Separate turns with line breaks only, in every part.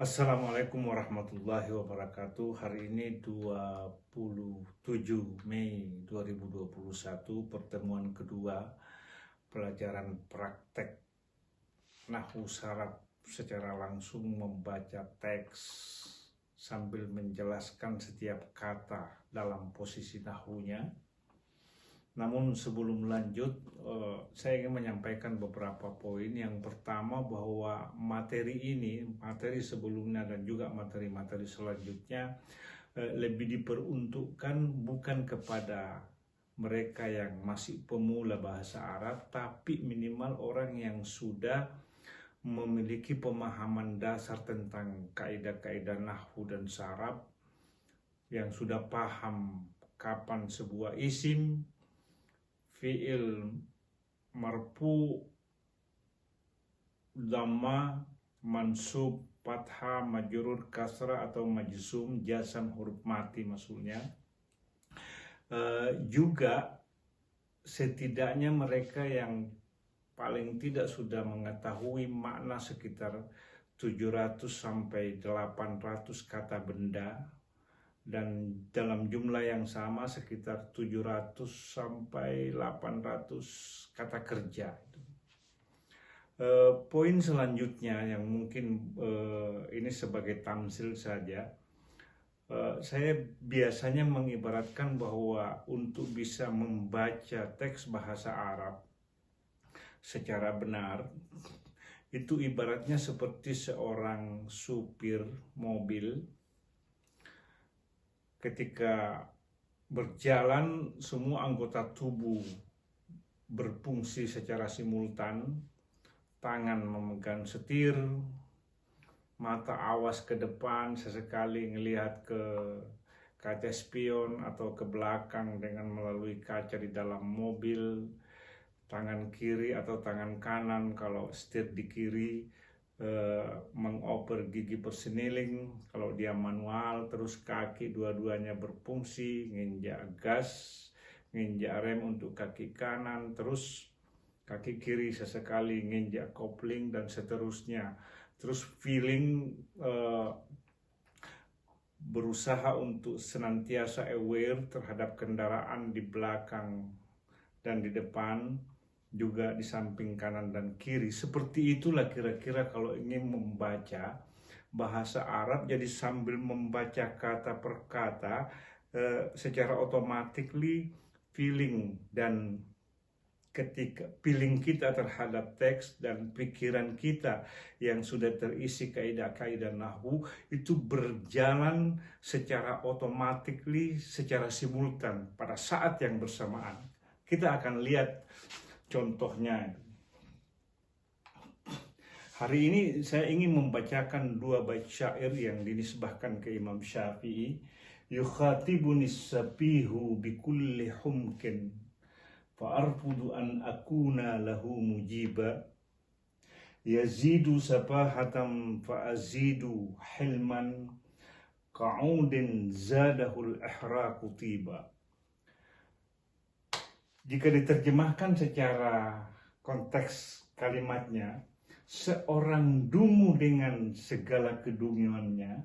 Assalamualaikum warahmatullahi wabarakatuh. Hari ini 27 Mei 2021, pertemuan kedua pelajaran praktek Nahwu Syarat secara langsung membaca teks sambil menjelaskan setiap kata dalam posisi nahwunya. Namun sebelum lanjut, saya ingin menyampaikan beberapa poin. Yang pertama, bahwa materi ini, materi sebelumnya dan juga materi-materi selanjutnya lebih diperuntukkan bukan kepada mereka yang masih pemula bahasa Arab, tapi minimal orang yang sudah memiliki pemahaman dasar tentang kaidah-kaidah nahwu dan syarab, yang sudah paham kapan sebuah isim, fi'il marfu, dhamma, mansub, fathah, majrur, kasrah atau majzum, jazm, huruf mati maksudnya. Juga setidaknya mereka yang paling tidak sudah mengetahui makna sekitar 700 sampai 800 kata benda, dan dalam jumlah yang sama sekitar 700 sampai 800 kata kerja. Poin selanjutnya yang mungkin ini sebagai tamsil saja, saya biasanya mengibaratkan bahwa untuk bisa membaca teks bahasa Arab secara benar, itu ibaratnya seperti seorang supir mobil. Ketika berjalan, semua anggota tubuh berfungsi secara simultan. Tangan memegang setir, mata awas ke depan, sesekali ngelihat ke kaca spion atau ke belakang dengan melalui kaca di dalam mobil. Tangan kiri atau tangan kanan kalau setir di kiri mengoper gigi perseniling kalau dia manual. Terus kaki dua-duanya berfungsi, nginjak gas, nginjak rem untuk kaki kanan, terus kaki kiri sesekali nginjak kopling dan seterusnya. Terus feeling berusaha untuk senantiasa aware terhadap kendaraan di belakang dan di depan, juga di samping kanan dan kiri. Seperti itulah kira-kira kalau ingin membaca bahasa Arab. Jadi sambil membaca kata per kata, secara automatically feeling dan ketika feeling kita terhadap teks dan pikiran kita yang sudah terisi kaidah-kaidah nahwu itu berjalan secara automatically, secara simultan pada saat yang bersamaan. Kita akan lihat contohnya. Hari ini saya ingin membacakan dua bait syair yang dinisbahkan ke Imam Syafi'i. Yukhatibuni safihu bikulli humkin fa'arfudu an akuna lahu mujiba. Yazidu safahatam fa'azidu hilman ka'udin zadahul ihraqu tiba. Jika diterjemahkan secara konteks kalimatnya, seorang dungu dengan segala kedunguannya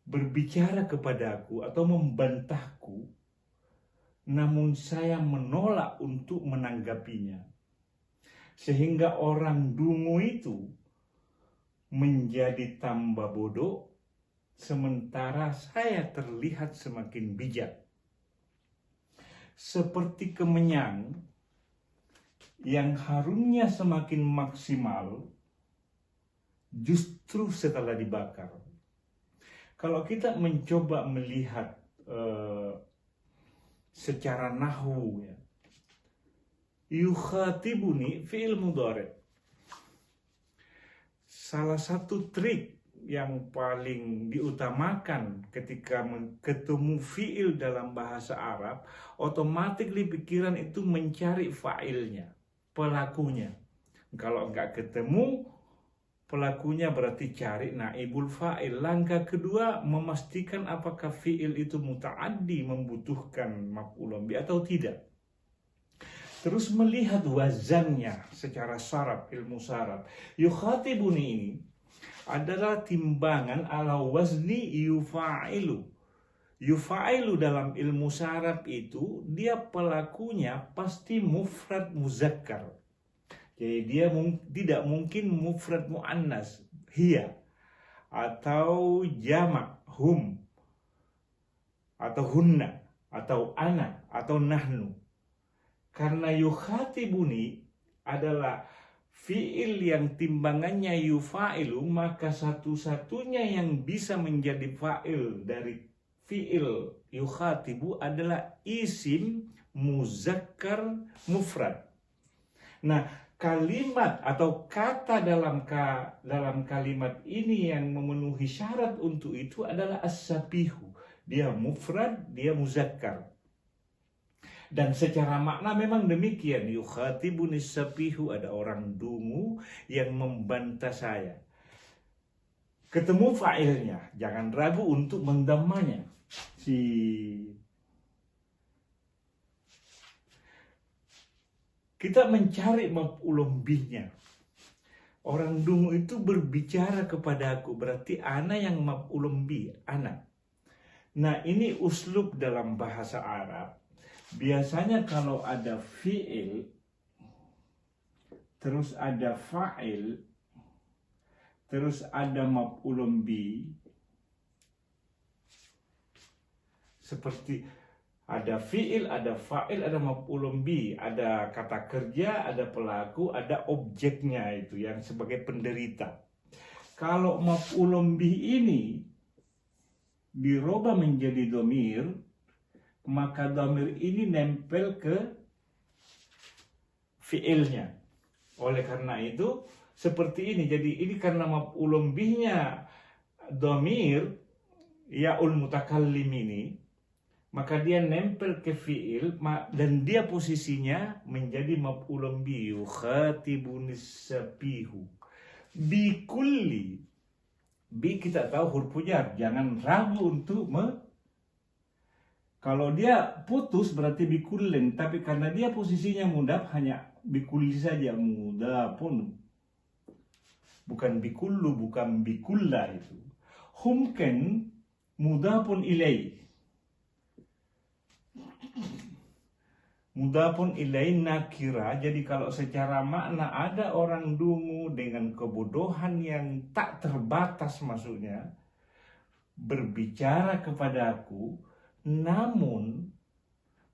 berbicara kepadaku atau membantahku, namun saya menolak untuk menanggapinya. Sehingga orang dungu itu menjadi tambah bodoh, sementara saya terlihat semakin bijak. Seperti kemenyan yang harumnya semakin maksimal justru setelah dibakar. Kalau kita mencoba melihat secara nahwu, ya, yukhatibuni fi'il mudhari'. Salah satu trik yang paling diutamakan ketika ketemu fi'il dalam bahasa Arab, otomatis pikiran itu mencari fa'ilnya, pelakunya. Kalau nggak ketemu pelakunya, berarti cari naibul fa'il. Langkah kedua, memastikan apakah fi'il itu muta'addi, membutuhkan maf'ulun bih atau tidak. Terus melihat wazannya secara syarab, ilmu syarab. Yukhatibuni ini adalah timbangan ala wazni yufa'ilu. Yufa'ilu dalam ilmu syarab itu dia pelakunya pasti mufrad muzakkar. Jadi dia tidak mungkin mufrad muannas, hiya, atau jamak, hum, atau hunna, atau ana, atau nahnu. Karena yukhatibuni adalah fi'il yang timbangannya yufa'ilu, maka satu-satunya yang bisa menjadi fa'il dari fi'il yukhatibu adalah isim muzakkar mufrad. Nah, kalimat atau kata dalam kalimat ini yang memenuhi syarat untuk itu adalah as-sabihu. Dia mufrad, dia muzakkar. Dan secara makna memang demikian. Yukhatibuni sabihu, ada orang dungu yang membantah saya. Ketemu fa'ilnya, jangan ragu untuk mendammanya. Kita mencari maf'ulun bihnya. Orang dungu itu berbicara kepada aku, berarti ana yang maf'ulun bih, ana. Nah, ini uslub dalam bahasa Arab. Biasanya kalau ada fi'il, terus ada fa'il, terus ada maf'ulun bih, seperti ada fi'il, ada fa'il, ada maf'ulun bih, ada kata kerja, ada pelaku, ada objeknya itu yang sebagai penderita. Kalau maf'ulun bih ini dirubah menjadi dhamir, maka dhamir ini nempel ke fi'ilnya. Oleh karena itu seperti ini. Jadi ini karena maf'ulun bihnya dhamir ya'ul mutakallim ini, maka dia nempel ke fi'il dan dia posisinya menjadi maf'ulun bih. Yukhatibunis sabihu bikulli. Bi kita tahu huruf jar, jangan ragu untuk kalau dia putus berarti bikullin, tapi karena dia posisinya mudhaf hanya bikulli saja, mudhaf pun bukan bikullu, bukan bikulla itu. Humken mudhafun ilaih. Mudhafun ilaih nakira. Jadi kalau secara makna ada orang dungu dengan kebodohan yang tak terbatas, maksudnya berbicara kepada aku, namun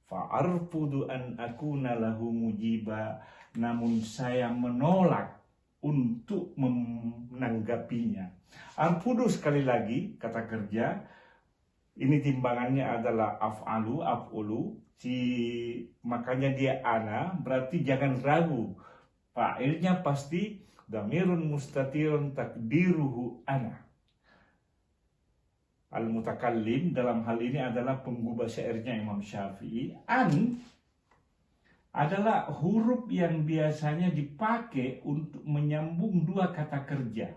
fa'arfudu an akuna lahu mujiba, namun saya menolak untuk menanggapinya. Arfudu sekali lagi kata kerja, ini timbangannya adalah af'alu, af'ulu, makanya dia ana, berarti jangan ragu. Fa'ilnya pasti dhamirun mustatirun takdiruhu ana. Al-mutakallim dalam hal ini adalah penggubah syairnya Imam Syafi'i. An adalah huruf yang biasanya dipakai untuk menyambung dua kata kerja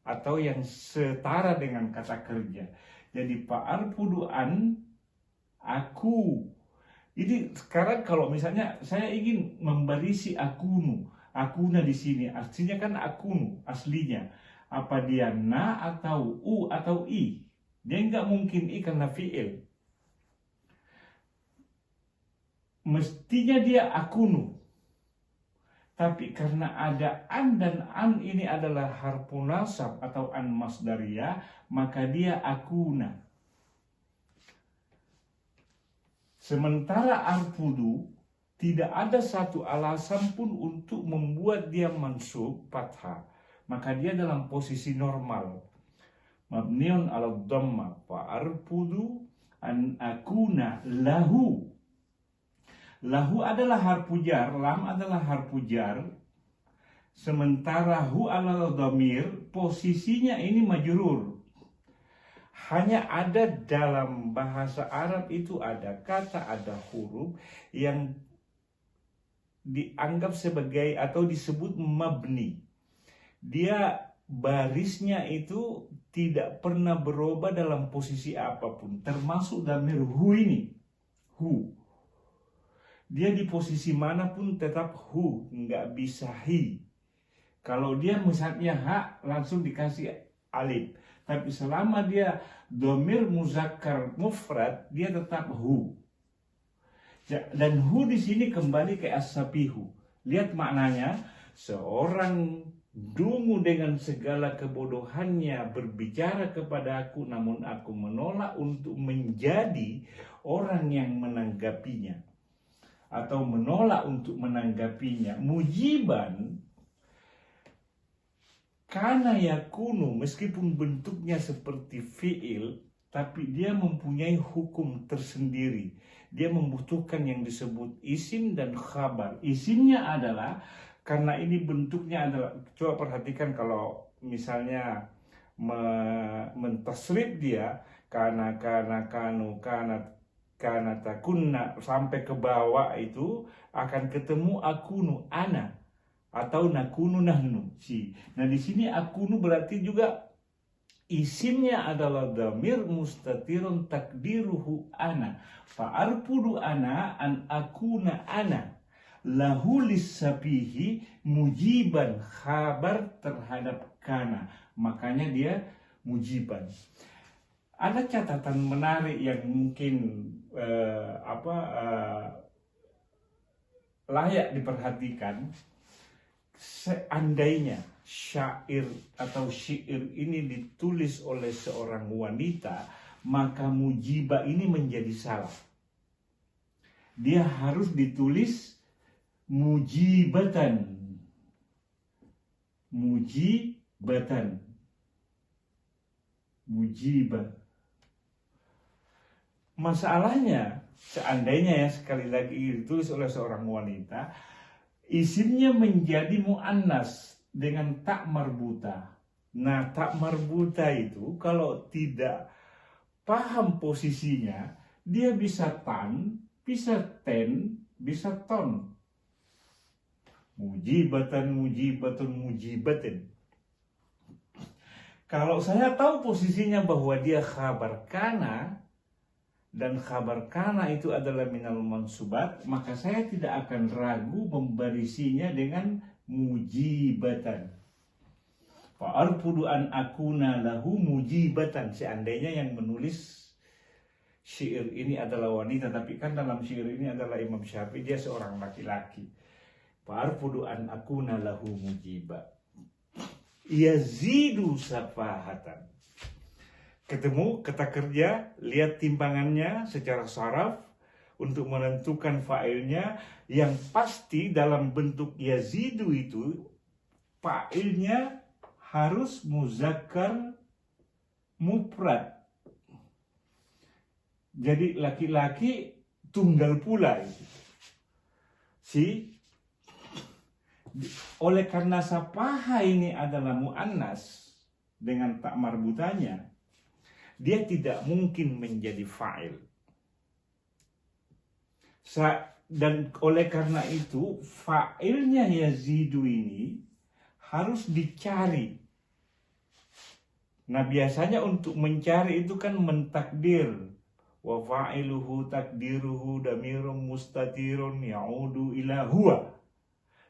atau yang setara dengan kata kerja. Jadi fa'arfudu an, aku. Ini sekarang kalau misalnya saya ingin membarisi akunu, akuna di sini artinya kan akunu aslinya. Apa dia na atau u atau i? Dia nggak mungkin i karena fi'il. Mestinya dia akunu. Tapi karena ada an dan an ini adalah harfu nasab atau an masdariyah, maka dia akuna. Sementara arfudu tidak ada satu alasan pun untuk membuat dia mansub fathah, maka dia dalam posisi normal. Mabniun ala dhamma fa arfudu an akuna lahu. Lahu adalah harfu jar, lam adalah harfu jar. Sementara hu adalah dhamir, posisinya ini majrur. Hanya ada dalam bahasa Arab itu ada kata, ada huruf yang dianggap sebagai atau disebut mabni. Dia barisnya itu tidak pernah berubah dalam posisi apapun, termasuk dhamir hu ini. Hu. Dia di posisi manapun tetap hu, nggak bisa hi. Kalau dia misalnya ha, langsung dikasih alif. Tapi selama dia domir muzakkar mufrad, dia tetap hu. Dan hu di sini kembali ke as-safihu. Lihat maknanya, seorang dungu dengan segala kebodohannya berbicara kepada aku, namun aku menolak untuk menjadi orang yang menanggapinya atau menolak untuk menanggapinya. Mujiban karena yakunu, meskipun bentuknya seperti fiil, tapi dia mempunyai hukum tersendiri. Dia membutuhkan yang disebut isim dan khabar. Isimnya adalah, karena ini bentuknya adalah, coba perhatikan kalau misalnya mentasrif dia, karena kanu, karena takunna, sampai ke bawah itu akan ketemu akunu, ana. Atau nakunu nahnu. Nah di sini akunu berarti juga isimnya adalah damir mustatirun takdiruhu ana. Fa'arpudu ana an akuna ana. Lahu lissabihi mujiban, khabar terhadap kana. Makanya dia mujiban. Ada catatan menarik yang mungkin layak diperhatikan. Seandainya syair atau syair ini ditulis oleh seorang wanita, maka mujibah ini menjadi salah. Dia harus ditulis mujibatan. Mujibatan. Mujibah. Masalahnya, seandainya ya, sekali lagi ditulis oleh seorang wanita, isimnya menjadi mu'annas dengan tak marbuta. Nah, tak marbuta itu kalau tidak paham posisinya, dia bisa tan, bisa ten, bisa ton. Mujibatan, mujibatun, mujibatin. Kalau saya tahu posisinya bahwa dia khabar kana, dan khabar kana itu adalah minal mansubat, maka saya tidak akan ragu membarisinya dengan mujibatan. Fa'arfudu an akuna lahu mujibatan. Seandainya yang menulis syair ini adalah wanita, tapi kan dalam syair ini adalah Imam Syafi'i, dia seorang laki-laki. Fa'arfudu an akuna lahu mujibat. Yazidu safahatan. Ketemu kata kerja, lihat timbangannya secara saraf untuk menentukan fa'ilnya. Yang pasti dalam bentuk yazidu itu fa'ilnya harus muzakkar mufrad. Jadi laki-laki tunggal pula itu. Oleh karena safaha ini adalah mu'annas dengan tak marbutanya, dia tidak mungkin menjadi fa'il. Dan oleh karena itu, fa'ilnya yazidu ini harus dicari. Nah, biasanya untuk mencari itu kan mentakdir. Wa fa'iluhu takdiruhu damirum mustatirun ya'udu ila huwa.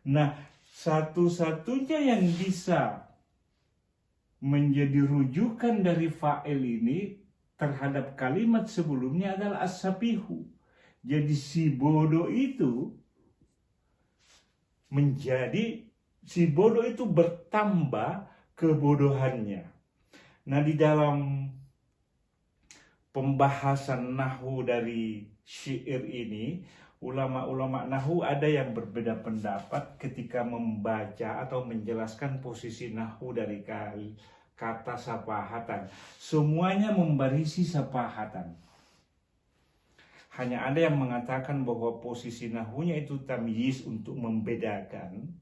Nah, satu-satunya yang bisa menjadi rujukan dari fa'il ini terhadap kalimat sebelumnya adalah as-safihu. Jadi si bodoh itu bertambah kebodohannya. Nah, di dalam pembahasan nahwu dari syair ini, ulama-ulama nahwu ada yang berbeda pendapat ketika membaca atau menjelaskan posisi nahwu dari kata sapahatan. Semuanya membarisi sapahatan. Hanya ada yang mengatakan bahwa posisi nahwunya itu tamyiz untuk membedakan.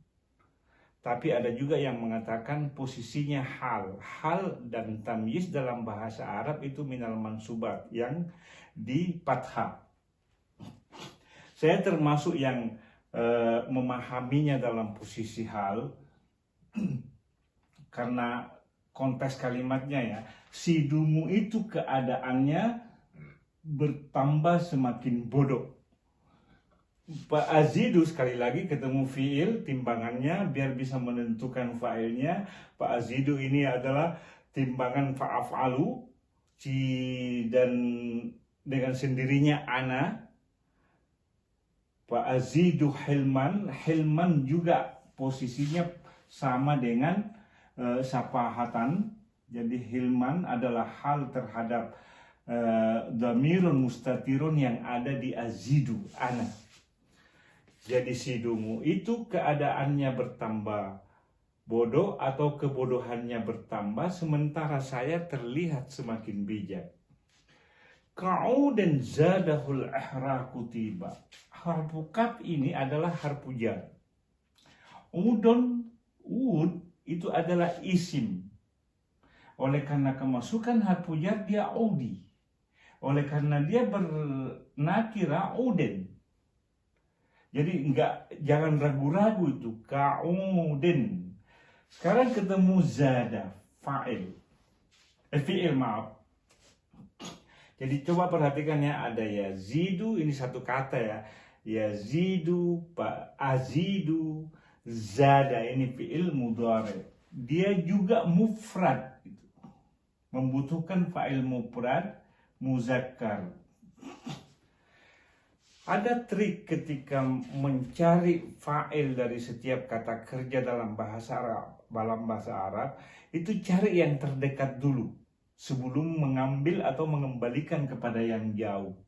Tapi ada juga yang mengatakan posisinya hal. Hal dan tamyiz dalam bahasa Arab itu minal mansubat, yang di fathah. Saya termasuk yang memahaminya dalam posisi hal, karena konteks kalimatnya ya, si dungu itu keadaannya bertambah semakin bodoh. Pak azidu sekali lagi ketemu fiil timbangannya biar bisa menentukan fa'ilnya. Pak azidu ini adalah timbangan fa'af'alu dan dengan sendirinya ana. Pak azidu hilman, hilman juga posisinya sama dengan sapahatan. Jadi hilman adalah hal terhadap dhamirun mustatirun yang ada di azidu ana. Jadi sidumu itu keadaannya bertambah bodoh atau kebodohannya bertambah sementara saya terlihat semakin bijak. Kau dan zadahul ihraku tiba. Harfu kaf ini adalah harfu jar. Ud itu adalah isim. Oleh karena kemasukan harfu jar dia udi. Oleh karena dia bernakira uden. Jadi jangan ragu-ragu itu kauden. Sekarang ketemu zada fa'il. Fi'il maaf. Jadi coba perhatikan ya, ada yazidu, ini satu kata ya. Yazidu, azidu, zada ini fi'il mudhari. Dia juga mufrad. Membutuhkan fa'il mufrad muzakkar. Ada trik ketika mencari fa'il dari setiap kata kerja dalam bahasa Arab, itu cari yang terdekat dulu sebelum mengambil atau mengembalikan kepada yang jauh.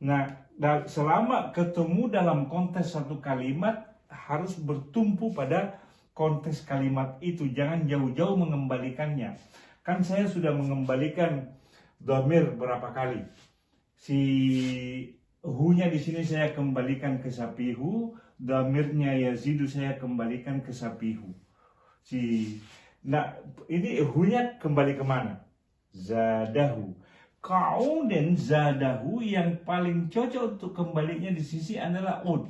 Nah, selama ketemu dalam konteks satu kalimat harus bertumpu pada konteks kalimat itu, jangan jauh-jauh mengembalikannya. Kan saya sudah mengembalikan dhamir berapa kali. Hu-nya di sini saya kembalikan ke sapihu, dhamirnya yazidu saya kembalikan ke sapihu. Nah, ini hu-nya kembali kemana? Zadahu. Kau dan zadahu yang paling cocok untuk kembalinya di sisi adalah ud.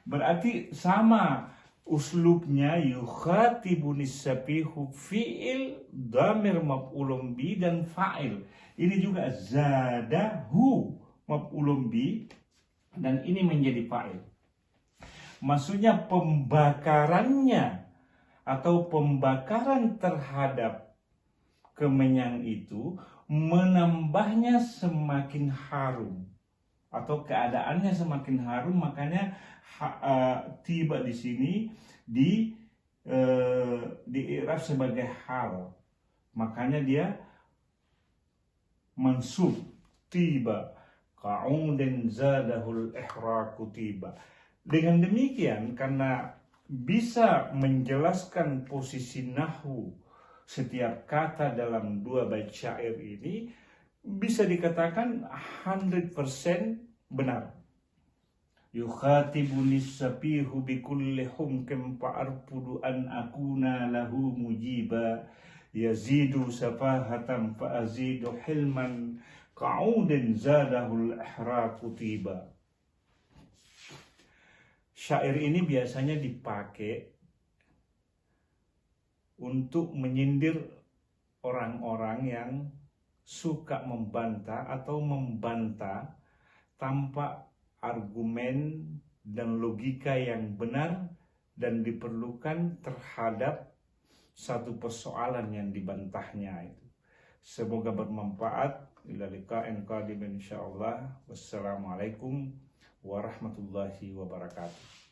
Berarti sama uslubnya, yukhatibunis sapihu fi'il, dhamir maf'ulun bi dan fa'il. Ini juga zadahu maf'ulun bi dan ini menjadi fa'il. Maksudnya pembakarannya atau pembakaran terhadap kemenyan itu menambahnya semakin harum atau keadaannya semakin harum, makanya tiba di sini di i'rab sebagai hal. Makanya dia mansub tiba, qa'udin zadahul ihraku tiba. Dengan demikian, karena bisa menjelaskan posisi nahwu setiap kata dalam dua bait syair ini, bisa dikatakan 100% benar. Yukhatibuni sapihu bikulli humkim fa'arfudu an akuna lahu mujiba. Yazidu safahatan fa'azidu hilman ka'udin zadahul ihraku tiba. Syair ini biasanya dipakai untuk menyindir orang-orang yang suka membantah atau membantah tanpa argumen dan logika yang benar dan diperlukan terhadap satu persoalan yang dibantahnya itu. Semoga bermanfaat. Ila liqa'in qadim insyaallah. Wassalamualaikum warahmatullahi wabarakatuh.